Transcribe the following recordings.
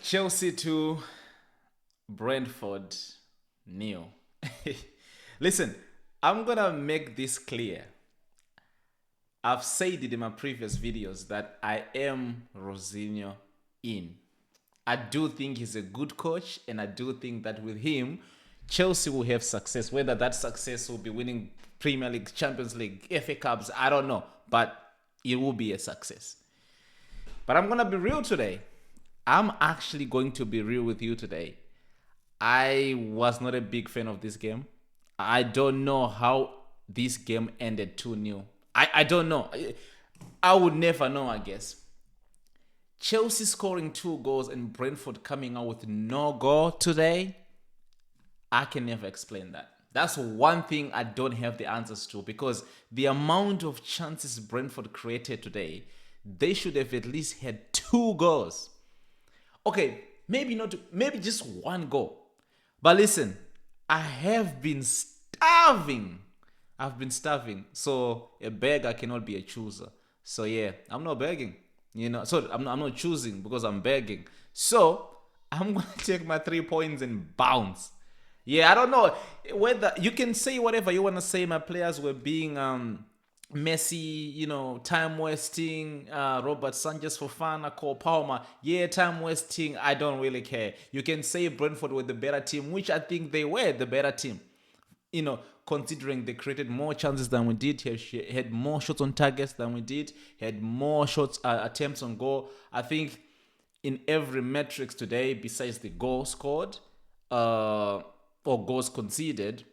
Chelsea 2, Brentford nil. Listen, I'm gonna make this clear. I've said it in my previous videos that I am Rosinho in. I do think he's a good coach, and I do think that with him, Chelsea will have success. Whether that success will be winning Premier League, Champions League, FA Cups, I don't know, but it will be a success. But I'm gonna be real today. I'm actually going to be real with you today. I was not a big fan of this game. I don't know how this game ended 2-0. I don't know. I would never know, I guess. Chelsea scoring 2 goals and Brentford coming out with no goal today. I can never explain that. That's one thing I don't have the answers to, because the amount of chances Brentford created today, they should have at least had 2 goals. Okay, maybe not, maybe just 1 goal. But listen, I have been starving. I've been starving. So a beggar cannot be a chooser. So yeah, I'm not begging. So I'm not choosing because I'm begging. So I'm gonna take my 3 points and bounce. Yeah, I don't know whether you can say whatever you wanna say. My players were being messy, time wasting. Robert Sanchez Fofana, Cole Palmer, yeah, time wasting. I don't really care. You can say Brentford were the better team, which I think they were the better team. Considering they created more chances than we did, had more shots on targets than we did, had more shots attempts on goal. I think in every metrics today, besides the goal scored or goals conceded,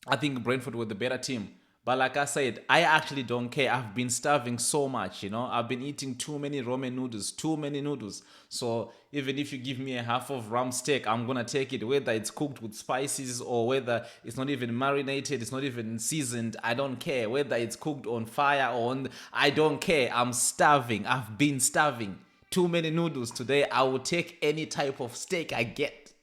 I think Brentford were the better team. But like I said, I actually don't care. I've been starving so much, I've been eating too many ramen noodles, too many noodles. So even if you give me a half of ram steak, I'm going to take it, whether it's cooked with spices or whether it's not even marinated, it's not even seasoned. I don't care. Whether it's cooked on fire or I don't care. I'm starving. I've been starving. Too many noodles today. I will take any type of steak I get.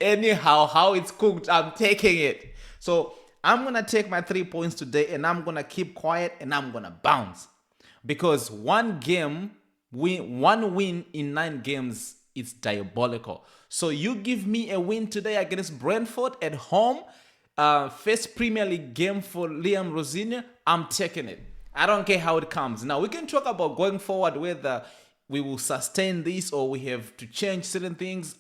Anyhow, how it's cooked, I'm taking it. So I'm going to take my 3 points today, and I'm going to keep quiet, and I'm going to bounce. Because one win in 9 games is diabolical. So you give me a win today against Brentford at home, first Premier League game for Liam Rosinha, I'm taking it. I don't care how it comes. Now, we can talk about going forward, whether we will sustain this or we have to change certain things.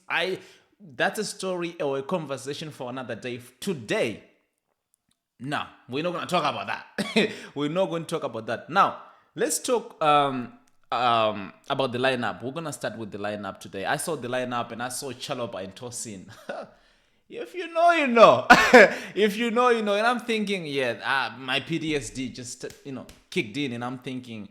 That's a story or a conversation for another day. Today, no, we're not going to talk about that. We're not going to talk about that. Now, let's talk about the lineup. We're going to start with the lineup today. I saw the lineup and I saw Chalobah and Tosin. If you know, you know. If you know, you know. And I'm thinking, yeah, my PTSD just, kicked in. And I'm thinking,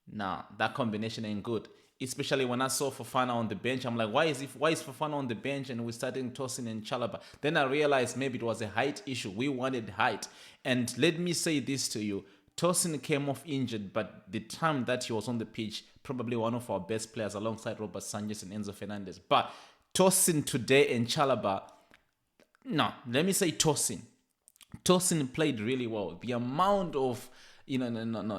nah, that combination ain't good. Especially when I saw Fofana on the bench, I'm like, why is Fofana on the bench and we're starting Tosin and Chalobah? Then I realized maybe it was a height issue. We wanted height. And let me say this to you. Tosin came off injured, but the time that he was on the pitch, probably one of our best players alongside Robert Sanchez and Enzo Fernandez. But Tosin today and Chalobah, no, let me say Tosin. Tosin played really well. The amount of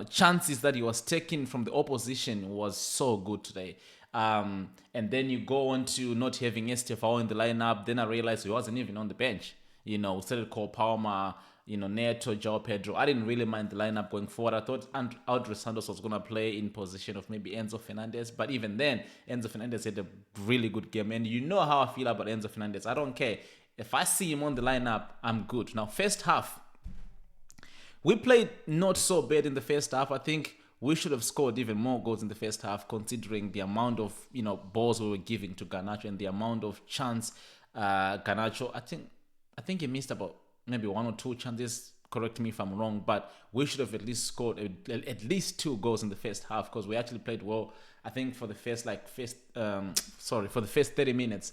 chances that he was taking from the opposition was so good today. And then you go on to not having Estefao in the lineup. Then I realized he wasn't even on the bench. We started Cole Palmer, Neto, João Pedro. I didn't really mind the lineup going forward. I thought Aldris Santos was going to play in position of maybe Enzo Fernandez. But even then, Enzo Fernandez had a really good game. And you know how I feel about Enzo Fernandez. I don't care. If I see him on the lineup, I'm good. Now, first half, we played not so bad in the first half. I think we should have scored even more goals in the first half, considering the amount of balls we were giving to Garnacho and the amount of chance Garnacho. I think he missed about maybe 1 or 2 chances. Correct me if I'm wrong, but we should have at least scored at least 2 goals in the first half, because we actually played well. I think for the first 30 minutes.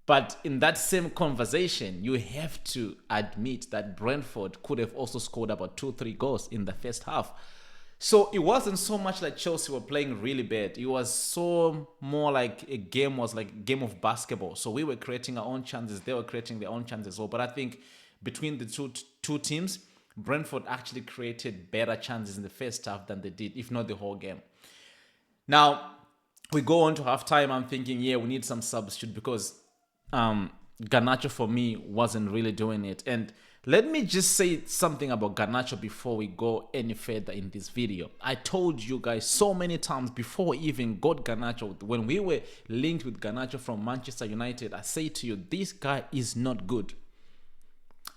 But in that same conversation, you have to admit that Brentford could have also scored about 2-3 goals in the first half. So it wasn't so much like Chelsea were playing really bad. It was so more like a game of basketball. So we were creating our own chances. They were creating their own chances as well. But I think between the two teams, Brentford actually created better chances in the first half than they did, if not the whole game. Now, We go on to halftime. I'm thinking, yeah, we need some substitute because Garnacho for me wasn't really doing it. And let me just say something about Garnacho before we go any further in this video. I told you guys so many times before we even got Garnacho, when we were linked with Garnacho from Manchester United, I say to you, this guy is not good.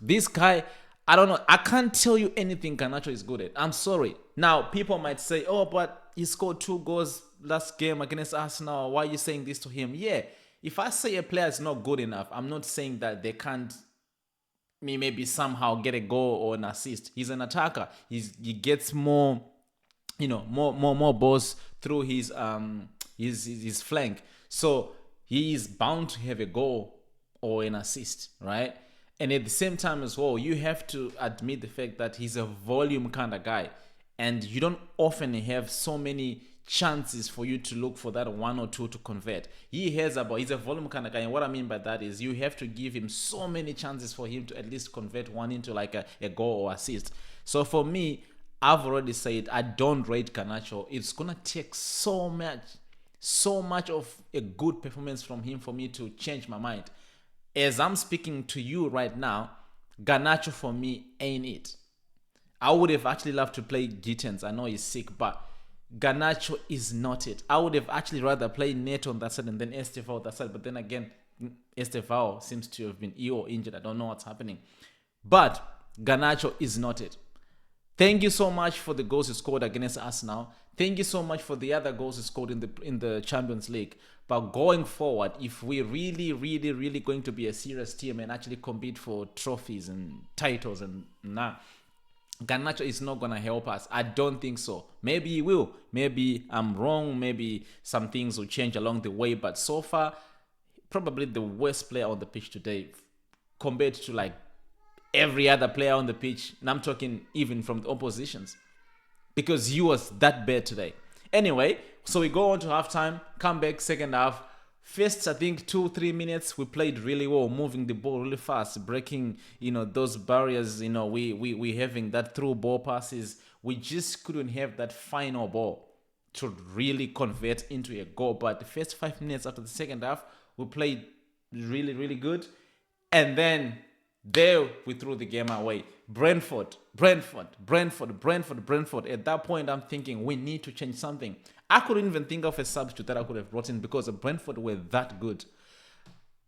This guy, I don't know. I can't tell you anything Garnacho is good at. I'm sorry. Now, people might say, oh, but he scored 2 goals last game against Arsenal. Why are you saying this to him? Yeah, if I say a player is not good enough, I'm not saying that they can't maybe somehow get a goal or an assist. He's an attacker. He gets more, more balls through his flank. So he is bound to have a goal or an assist, right? And at the same time as well, you have to admit the fact that he's a volume kind of guy, and you don't often have so many chances for you to look for that one or two to convert. He's a volume kind of guy, and what I mean by that is you have to give him so many chances for him to at least convert one into like a goal or assist. So for me, I've already said I don't rate Garnacho. It's gonna take so much of a good performance from him for me to change my mind. As I'm speaking to you right now, Garnacho for me ain't it. I would have actually loved to play Gittens. I know he's sick, but Garnacho is not it. I would have actually rather played Neto on that side and then Estevao on that side. But then again, Estevao seems to have been ill or injured. I don't know what's happening. But Garnacho is not it. Thank you so much for the goals he scored against Arsenal. Thank you so much for the other goals he scored in the Champions League. But going forward, if we're really going to be a serious team and actually compete for trophies and titles and Garnacho is not going to help us. I don't think so. Maybe he will. Maybe I'm wrong. Maybe some things will change along the way. But so far, probably the worst player on the pitch today compared to like every other player on the pitch. And I'm talking even from the oppositions, because he was that bad today. Anyway, so we go on to halftime, come back second half. First, I think 2-3 minutes, we played really well, moving the ball really fast, breaking, those barriers. We having that through ball passes. We just couldn't have that final ball to really convert into a goal. But the first 5 minutes after the second half, we played really good. And then there we threw the game away. Brentford. At that point, I'm thinking we need to change something. I couldn't even think of a substitute that I could have brought in because Brentford were that good.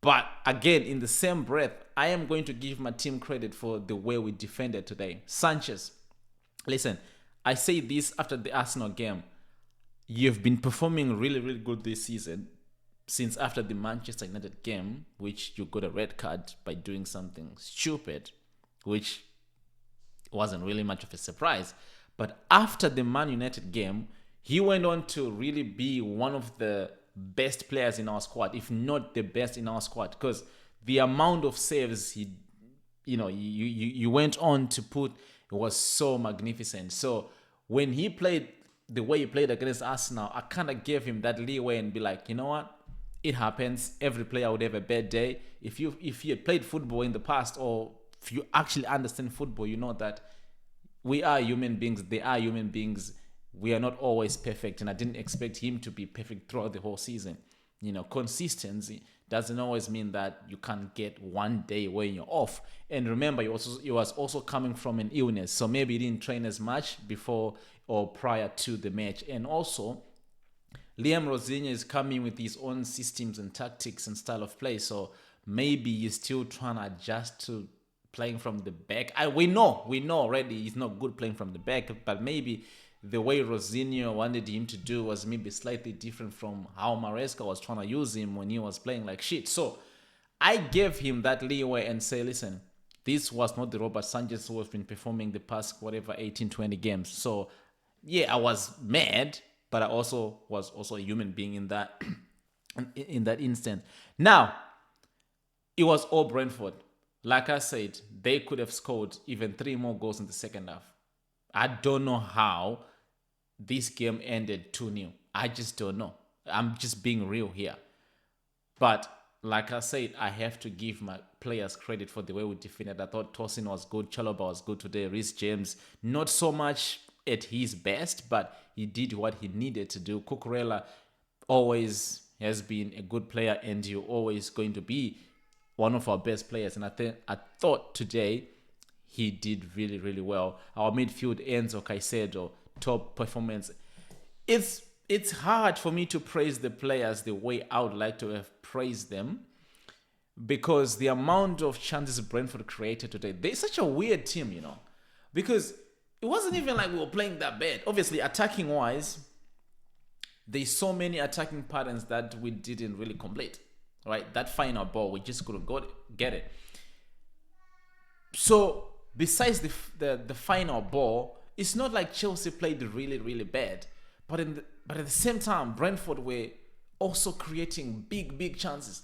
But again, in the same breath, I am going to give my team credit for the way we defended today. Sanchez, listen, I say this after the Arsenal game. You've been performing really good this season, since after the Manchester United game, which you got a red card by doing something stupid, which wasn't really much of a surprise. But after the Man United game, he went on to really be one of the best players in our squad, if not the best in our squad, because the amount of saves you went on to put was so magnificent. So when he played the way he played against Arsenal, I kind of gave him that leeway and be like, you know what? It happens. Every player would have a bad day. If you had played football in the past, or if you actually understand football, you know that we are human beings. They are human beings. We are not always perfect, and I didn't expect him to be perfect throughout the whole season. Consistency doesn't always mean that you can't get one day where you're off. And remember, he was also coming from an illness, so maybe he didn't train as much before or prior to the match. And also, Liam Rosinha is coming with his own systems and tactics and style of play, so maybe he's still trying to adjust to playing from the back. We know already he's not good playing from the back, but maybe the way Rosinha wanted him to do was maybe slightly different from how Maresca was trying to use him when he was playing like shit. So I gave him that leeway and say, listen, this was not the Robert Sanchez who has been performing the past 18-20 games. So yeah, I was mad, but I also was a human being in that in that instant. Now, it was all Brentford. Like I said, they could have scored even 3 more goals in the second half. I don't know how this game ended 2-0. I just don't know. I'm just being real here. But like I said, I have to give my players credit for the way we defended. I thought Tosin was good. Chalobah was good today. Reece James, not so much at his best, but he did what he needed to do. Cucurella, always has been a good player, and you're always going to be one of our best players. And I thought today he did really, really well. Our midfield, Enzo, Caicedo, top performance. It's hard for me to praise the players the way I would like to have praised them, because the amount of chances Brentford created today, they're such a weird team, because it wasn't even like we were playing that bad. Obviously, attacking wise, there's so many attacking patterns that we didn't really complete. Right, that final ball, we just couldn't get it. So besides the final ball, it's not like Chelsea played really, really bad, but but at the same time, Brentford were also creating big chances.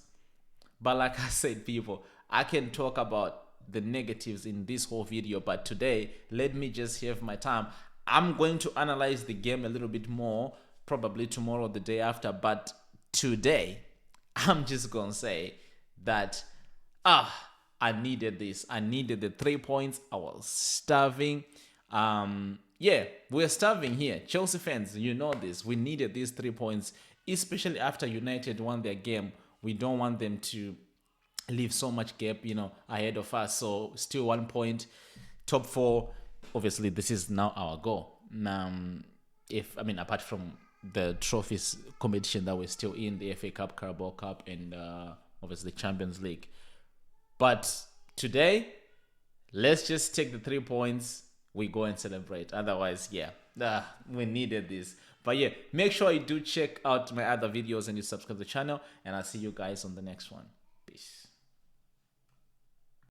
But like I said, people, I can talk about the negatives in this whole video, but today, let me just have my time. I'm going to analyze the game a little bit more, probably tomorrow or the day after, but today, I'm just going to say that, I needed this. I needed the 3 points. I was starving. Yeah, we're starving here. Chelsea fans, you know this. We needed these 3 points, especially after United won their game. We don't want them to leave so much gap, ahead of us. So still 1 point, top 4. Obviously, this is now our goal. Apart from the trophies competition that we're still in, the FA Cup, Carabao Cup, and obviously Champions League. But today, let's just take the 3 points. We go and celebrate. Otherwise, we needed this. But yeah, make sure you do check out my other videos and you subscribe to the channel. And I'll see you guys on the next one.